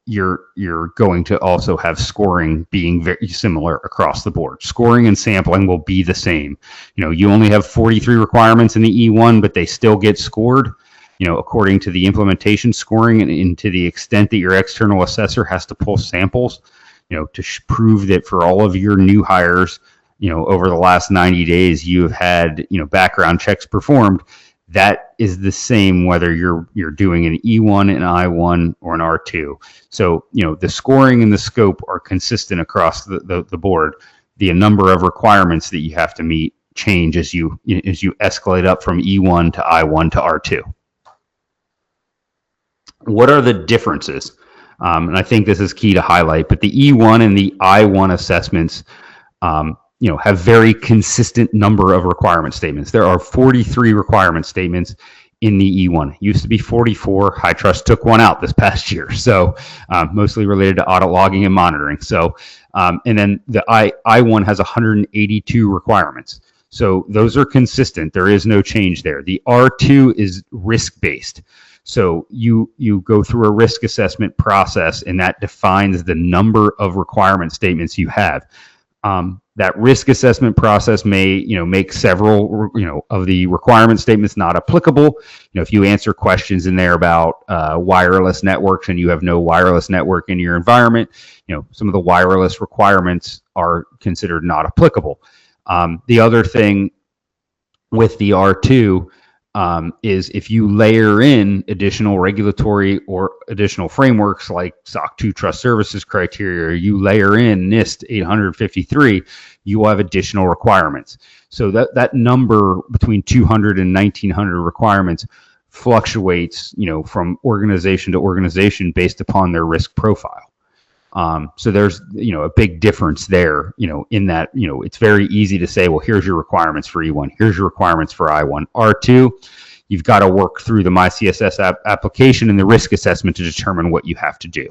you're going to also have scoring being very similar across the board. Scoring and sampling will be the same. You only have 43 requirements in the E1, but they still get scored, according to the implementation scoring, and to the extent that your external assessor has to pull samples, to prove that for all of your new hires, over the last 90 days, you have had, background checks performed. that is the same whether you're doing an E1, an I1, or an R2. So, the scoring and the scope are consistent across the board. The number of requirements that you have to meet change as you escalate up from E1 to I1 to R2. What are the differences? And I think this is key to highlight, but the E1 and the I1 assessments, have very consistent number of requirement statements. There are 43 requirement statements in the E1. It used to be 44. HITRUST took one out this past year, so mostly related to audit logging and monitoring. So, and then the I1 has 182 requirements. So those are consistent. There is no change there. The R2 is risk-based. So you go through a risk assessment process, and that defines the number of requirement statements you have. That risk assessment process may, make several, of the requirement statements not applicable. If you answer questions in there about wireless networks and you have no wireless network in your environment, some of the wireless requirements are considered not applicable. The other thing with the R2 is if you layer in additional regulatory or additional frameworks like SOC 2 trust services criteria, or you layer in NIST 853, you will have additional requirements. So that number between 200 and 1900 requirements fluctuates, from organization to organization based upon their risk profile. So there's, a big difference there, in that, it's very easy to say, well, here's your requirements for E1, here's your requirements for I1. R2, you've got to work through the MyCSS application and the risk assessment to determine what you have to do.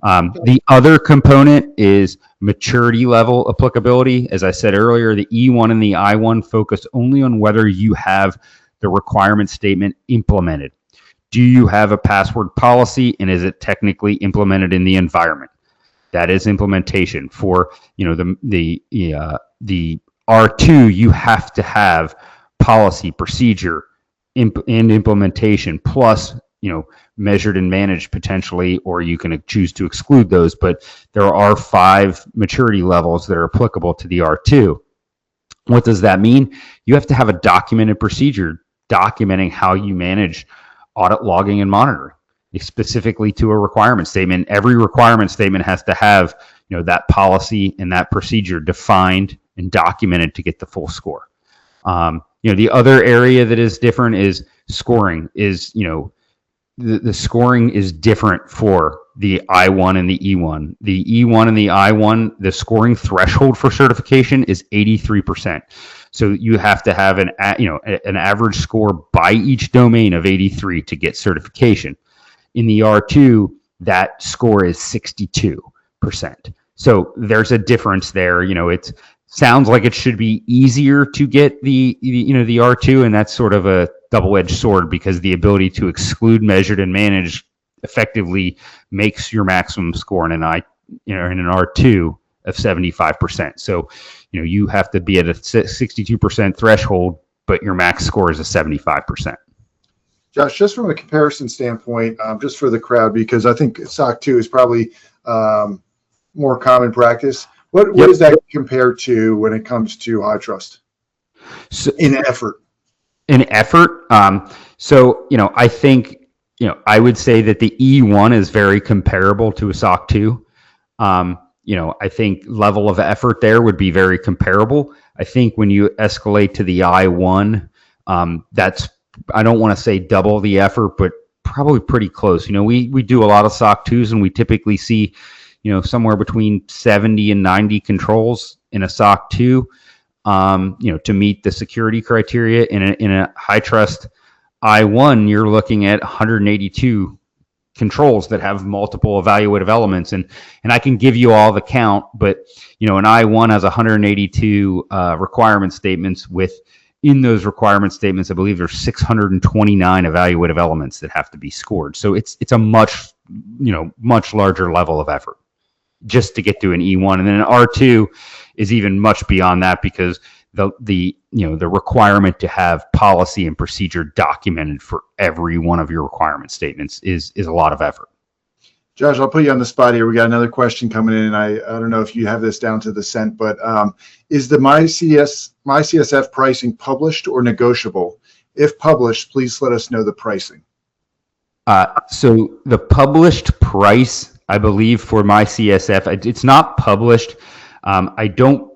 The other component is maturity level applicability. As I said earlier, the E1 and the I1 focus only on whether you have the requirement statement implemented. Do you have a password policy, and is it technically implemented in the environment? That is implementation. For the R2, you have to have policy, procedure, and implementation, plus measured and managed potentially, or you can choose to exclude those. But there are 5 maturity levels that are applicable to the R2. What does that mean? You have to have a documented procedure documenting how you manage audit logging and monitoring, specifically to a requirement statement. Every requirement statement has to have, that policy and that procedure defined and documented to get the full score. The other area that is different is scoring. Is, the scoring is different for the I1 and the E1. The E1 and the I1, the scoring threshold for certification is 83%. So you have to have an average score by each domain of 83 to get certification. In the R2, that score is 62%. So there's a difference there. It sounds like it should be easier to get the R2, and that's sort of a double-edged sword, because the ability to exclude, measured, and manage effectively makes your maximum score in an R2 of 75%. So, you have to be at a 62% threshold, but your max score is a 75%. Josh, just from a comparison standpoint, just for the crowd, because I think SOC 2 is probably more common practice. What does that compare to when it comes to HITRUST in effort? In effort, I think, I would say that the E1 is very comparable to a SOC 2. I think level of effort there would be very comparable. I think when you escalate to the I1, that's, I don't want to say double the effort, but probably pretty close. We do a lot of SOC 2s, and we typically see, somewhere between 70 and 90 controls in a SOC 2, to meet the security criteria. In a HITRUST I1, you're looking at 182 controls that have multiple evaluative elements, and I can give you all the count, but an I1 has 182 requirement statements. In those requirement statements, I believe there's 629 evaluative elements that have to be scored. So it's a much larger level of effort just to get to an E1, and then an R2 is even much beyond that, because the requirement to have policy and procedure documented for every one of your requirement statements is a lot of effort. Josh, I'll put you on the spot here. We got another question coming in, and I don't know if you have this down to the cent, but is the MyCSF pricing published or negotiable? If published, please let us know the pricing. So the published price, I believe, for my CSF, it's not published. I don't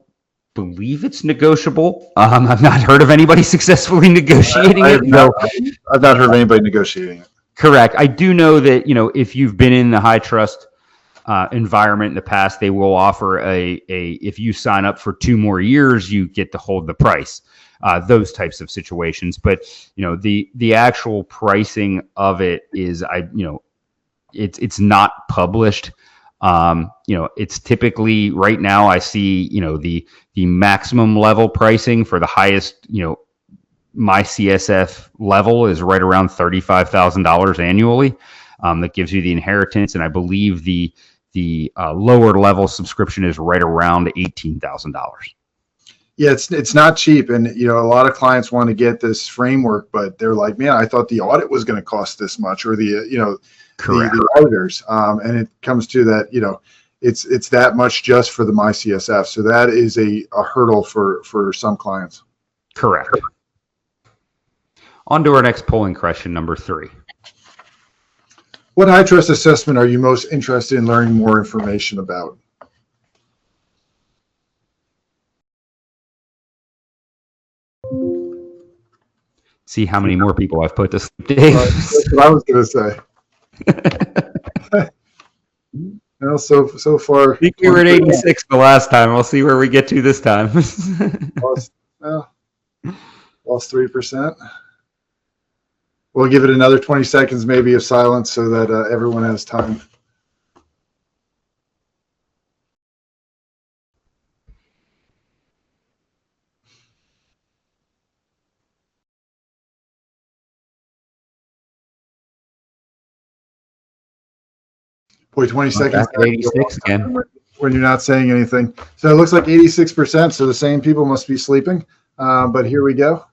believe it's negotiable. I've not heard of anybody successfully negotiating it. I've not heard of anybody negotiating it. Correct. I do know that, if you've been in the HITRUST environment in the past, they will offer if you sign up for 2 more years, you get to hold the price. Those types of situations. But, the actual pricing of it is, it's not published. It's typically right now I see, the maximum level pricing for the highest, my CSF level is right around $35,000 annually. That gives you the inheritance. And I believe the lower level subscription is right around $18,000. Yeah, it's not cheap, and a lot of clients want to get this framework, but they're like, man, I thought the audit was going to cost this much, or Correct. the auditors, and it comes to that, it's that much just for the MyCSF, so that is a hurdle for some clients. Correct. On to our next polling question, number 3. What HITRUST assessment are you most interested in learning more information about? See how many more people I've put to sleep, Dave. That's what I was going to say. Well, so far, I think we were at 86 the last time. We'll see where we get to this time. lost 3%. We'll give it another 20 seconds maybe of silence so that everyone has time. Boy, 20 seconds. 86 again. When you're not saying anything. So it looks like 86%. So the same people must be sleeping. But here we go.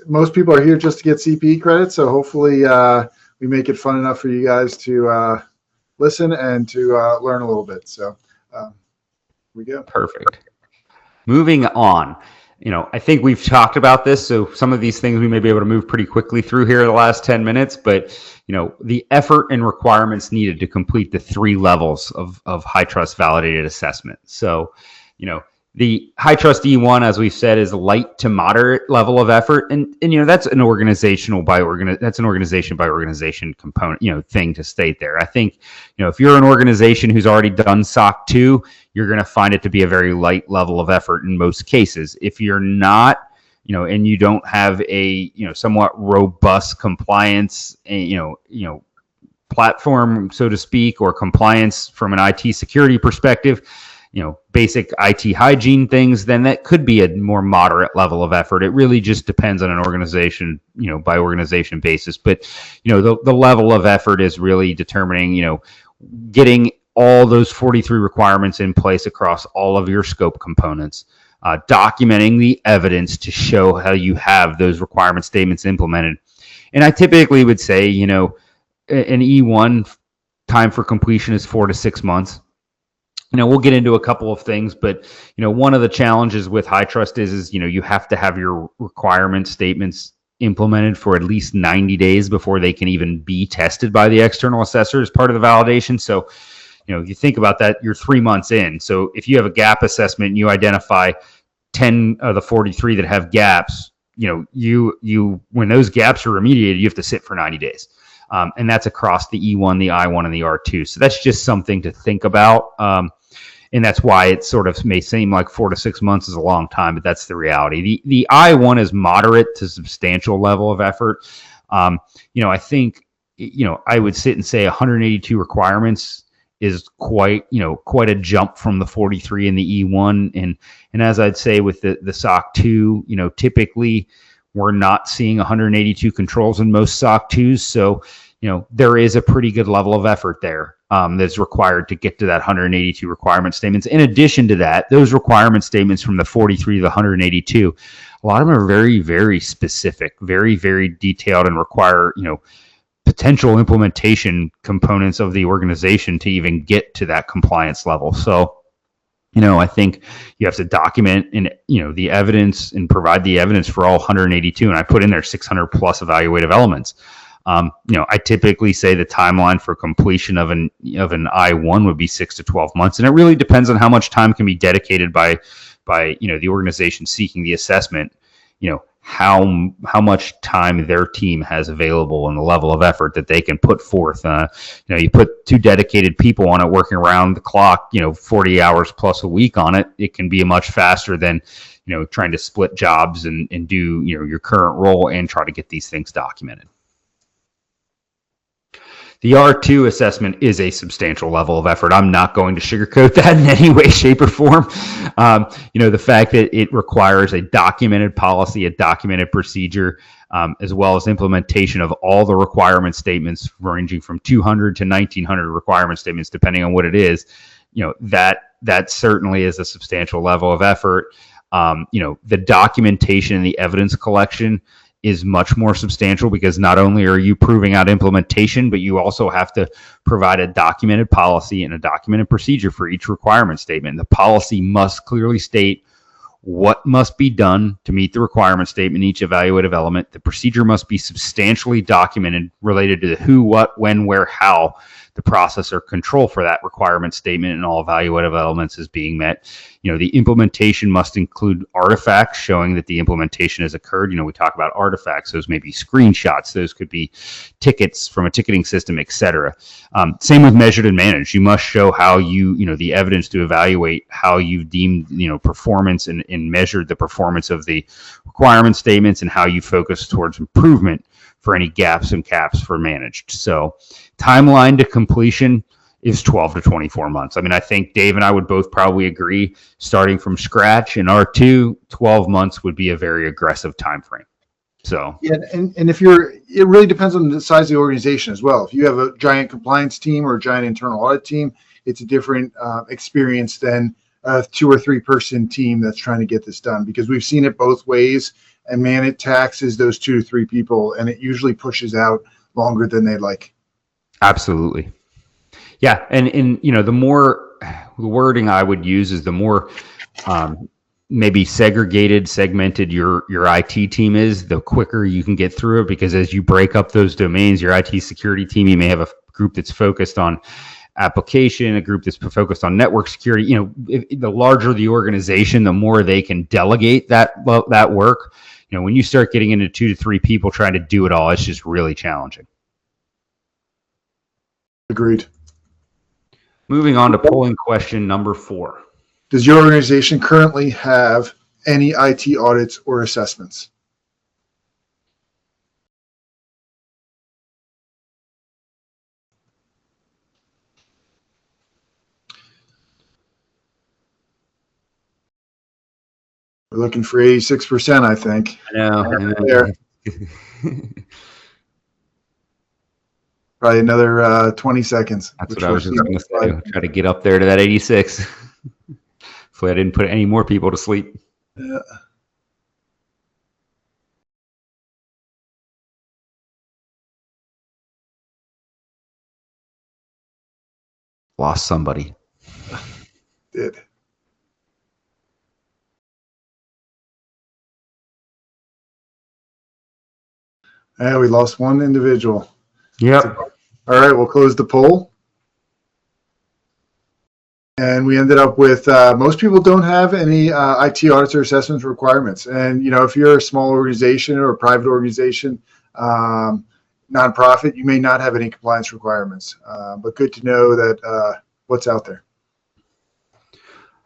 Most people are here just to get CPE credit. So hopefully we make it fun enough for you guys to listen and to learn a little bit. So here we go. Perfect. Moving on. I think we've talked about this, so some of these things we may be able to move pretty quickly through here in the last 10 minutes, but, the effort and requirements needed to complete the 3 levels of HITRUST validated assessment. So, the HITRUST E1, as we've said, is light to moderate level of effort. And that's an organization by organization component, thing to state there. I think, if you're an organization who's already done SOC 2, you're going to find it to be a very light level of effort in most cases. If you're not, and you don't have a, somewhat robust compliance, platform, so to speak, or compliance from an IT security perspective, basic IT hygiene things, then that could be a more moderate level of effort. It really just depends on an organization, by organization basis. But, the level of effort is really determining, getting all those 43 requirements in place across all of your scope components, documenting the evidence to show how you have those requirement statements implemented. And I typically would say, an E1 time for completion is 4 to 6 months. We'll get into a couple of things, but, one of the challenges with HITRUST is, you have to have your requirement statements implemented for at least 90 days before they can even be tested by the external assessor as part of the validation. So, you think about that, you're 3 months in. So if you have a gap assessment and you identify 10 of the 43 that have gaps, you when those gaps are remediated, you have to sit for 90 days. And that's across the E1, the I1, and the R2. So that's just something to think about. And that's why it sort of may seem like 4 to 6 months is a long time, but that's the reality. The I1 is moderate to substantial level of effort. I think, I would sit and say 182 requirements is quite a jump from the 43 in the E1. And as I'd say with the SOC 2, typically we're not seeing 182 controls in most SOC 2s. So, there is a pretty good level of effort there that's required to get to that 182 requirement statements. In addition to that, those requirement statements from the 43 to the 182, a lot of them are very, very specific, very, very detailed, and require, potential implementation components of the organization to even get to that compliance level. So, I think you have to document the evidence and provide the evidence for all 182. And I put in there 600 plus evaluative elements. I typically say the timeline for completion of an I-1 would be 6 to 12 months. And it really depends on how much time can be dedicated by the organization seeking the assessment, how much time their team has available and the level of effort that they can put forth. You put 2 dedicated people on it working around the clock, 40 hours plus a week on it. It can be much faster than, trying to split jobs and do, your current role and try to get these things documented. The R2 assessment is a substantial level of effort. I'm not going to sugarcoat that in any way, shape, or form. The fact that it requires a documented policy, a documented procedure, as well as implementation of all the requirement statements ranging from 200 to 1900 requirement statements, depending on what it is, that certainly is a substantial level of effort. The documentation and the evidence collection is much more substantial because not only are you proving out implementation, but you also have to provide a documented policy and a documented procedure for each requirement statement. The policy must clearly state what must be done to meet the requirement statement, each evaluative element. The procedure must be substantially documented related to the who, what, when, where, how the process or control for that requirement statement and all evaluative elements is being met. The implementation must include artifacts showing that the implementation has occurred. We talk about artifacts. Those may be screenshots. Those could be tickets from a ticketing system, etc. Same with measured and managed. You must show how the evidence to evaluate how you've deemed, performance and measured the performance of the requirement statements and how you focus towards improvement for any gaps and caps for managed. So timeline to completion is 12 to 24 months. I think Dave and I would both probably agree, starting from scratch in R2, 12 months would be a very aggressive time frame. So yeah, and if it really depends on the size of the organization as well. If you have a giant compliance team or a giant internal audit team, it's a different experience than a 2 or 3 person team that's trying to get this done, because we've seen it both ways. And man, it taxes those 2 to 3 people, and it usually pushes out longer than they like. Absolutely. Yeah. And the more the wording I would use is the more maybe segmented your IT team is, the quicker you can get through it, because as you break up those domains, your IT security team, you may have a group that's focused on application, a group that's focused on network security. The larger the organization, the more they can delegate that work. When you start getting into 2 to 3 people trying to do it all, it's just really challenging. Agreed. Moving on to polling question number 4. Does your organization currently have any IT audits or assessments? We're looking for 86%, I think. I know. There. Probably another 20 seconds. That's what I was just going to say. I'll try to get up there to that 86. Hopefully I didn't put any more people to sleep. Yeah. Lost somebody. Did. Yeah, we lost one individual. Yep. All right, we'll close the poll. And we ended up with most people don't have any IT audits or assessments requirements. And, if you're a small organization or a private organization, nonprofit, you may not have any compliance requirements. But good to know that what's out there.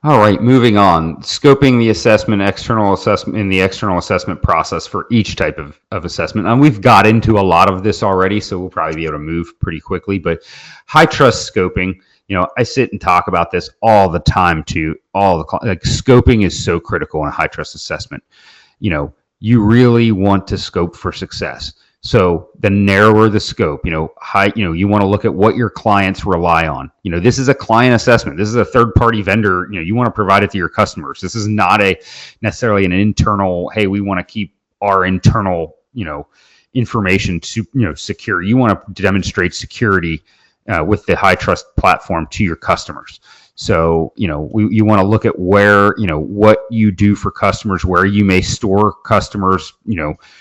All right, moving on. Scoping the assessment, external assessment in the external assessment process for each type of assessment. And we've got into a lot of this already, so we'll probably be able to move pretty quickly. But HITRUST scoping, I sit and talk about this all the time to scoping is so critical in a HITRUST assessment. You really want to scope for success. So the narrower the scope, you want to look at what your clients rely on. This is a client assessment. This is a third-party vendor. You want to provide it to your customers. This is not necessarily an internal, hey, we want to keep our internal, information secure. You want to demonstrate security with the HITRUST platform to your customers. So, you want to look at where, what you do for customers, where you may store customers,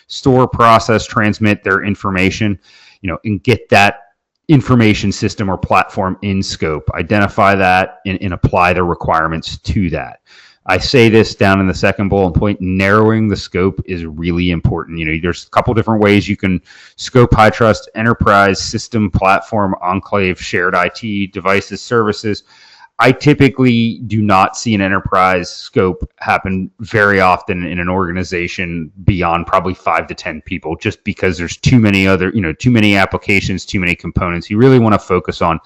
store, process, transmit their information, and get that information system or platform in scope, identify that and apply the requirements to that. I say this down in the second bullet point, narrowing the scope is really important. There's a couple different ways you can scope HITRUST: enterprise, system, platform, enclave, shared IT, devices, services. I typically do not see an enterprise scope happen very often in an organization beyond probably 5 to 10 people, just because there's too many applications, too many components. You really want to focus on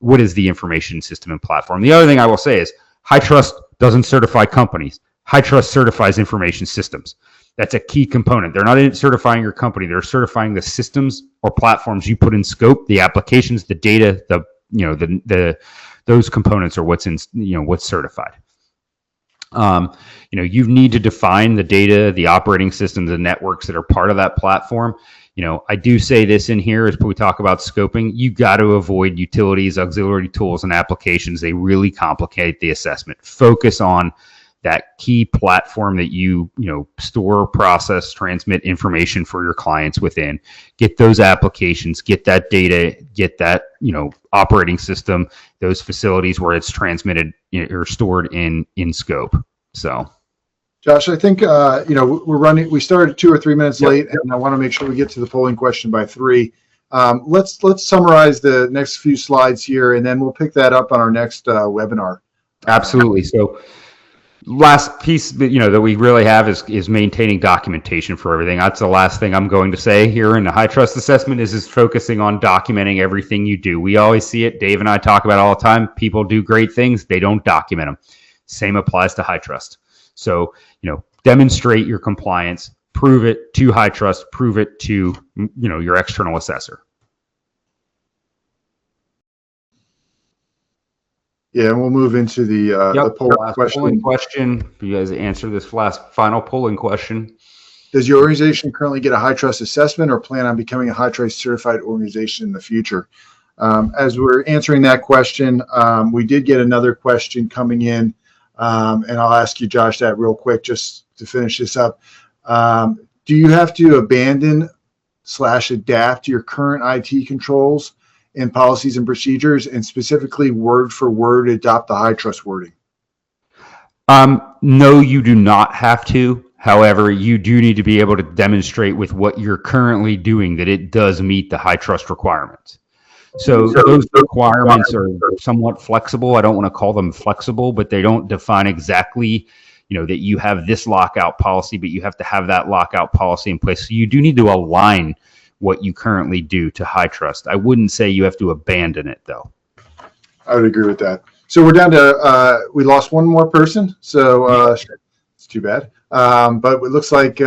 what is the information system and platform. The other thing I will say is HITRUST doesn't certify companies. HITRUST certifies information systems. That's a key component. They're not certifying your company. They're certifying the systems or platforms you put in scope, the applications, the data, those components are what's in, what's certified. You need to define the data, the operating systems, the networks that are part of that platform. I do say this in here as we talk about scoping. You got to avoid utilities, auxiliary tools, and applications. They really complicate the assessment. Focus on that key platform that you store, process, transmit information for your clients within. Get those applications, get that data, get that operating system, those facilities where it's transmitted or stored in scope. So, Josh, I think we started 2 or 3 minutes late, and I want to make sure we get to the polling question by 3. Let's summarize the next few slides here, and then we'll pick that up on our next webinar. Absolutely. So, last piece that that we really have is maintaining documentation for everything. That's the last thing I'm going to say here in the HITRUST assessment is focusing on documenting everything you do. We always see it. Dave and I talk about it all the time. People do great things. They don't document them. Same applies to HITRUST. So, demonstrate your compliance, prove it to HITRUST, prove it to, your external assessor. Yeah, and we'll move into the polling question. You guys answer this final polling question. Does your organization currently get a HITRUST assessment or plan on becoming a HITRUST certified organization in the future? As we're answering that question, we did get another question coming in, and I'll ask you, Josh, that real quick just to finish this up. Do you have to abandon/adapt your current IT controls and policies and procedures, and specifically word for word adopt the HITRUST wording? No, you do not have to. However, you do need to be able to demonstrate with what you're currently doing that it does meet the HITRUST requirements. So those requirements are somewhat flexible. I don't want to call them flexible, but they don't define exactly, that you have this lockout policy, but you have to have that lockout policy in place. So you do need to align what you currently do to HITRUST. I wouldn't say you have to abandon it, though. I would agree with that. So we're down to, we lost one more person, so it's too bad. But it looks like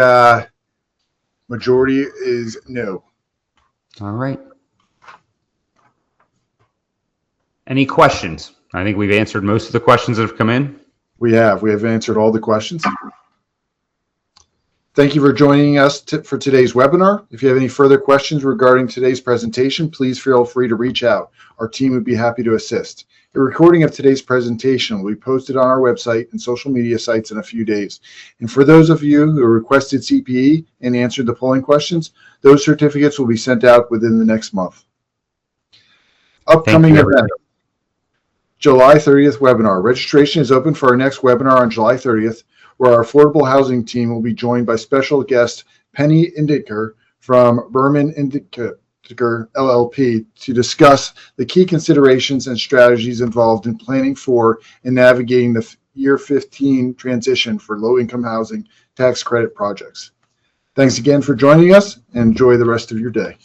majority is no. All right. Any questions? I think we've answered most of the questions that have come in. We have answered all the questions. Thank you for joining us for today's webinar. If you have any further questions regarding today's presentation, please feel free to reach out. Our team would be happy to assist. A recording of today's presentation will be posted on our website and social media sites in a few days. And for those of you who requested CPE and answered the polling questions, those certificates will be sent out within the next month. Upcoming event. July 30th webinar. Registration is open for our next webinar on July 30th, where our affordable housing team will be joined by special guest Penny Indiker from Berman Indiker LLP to discuss the key considerations and strategies involved in planning for and navigating the year 15 transition for low-income housing tax credit projects. Thanks again for joining us, and enjoy the rest of your day.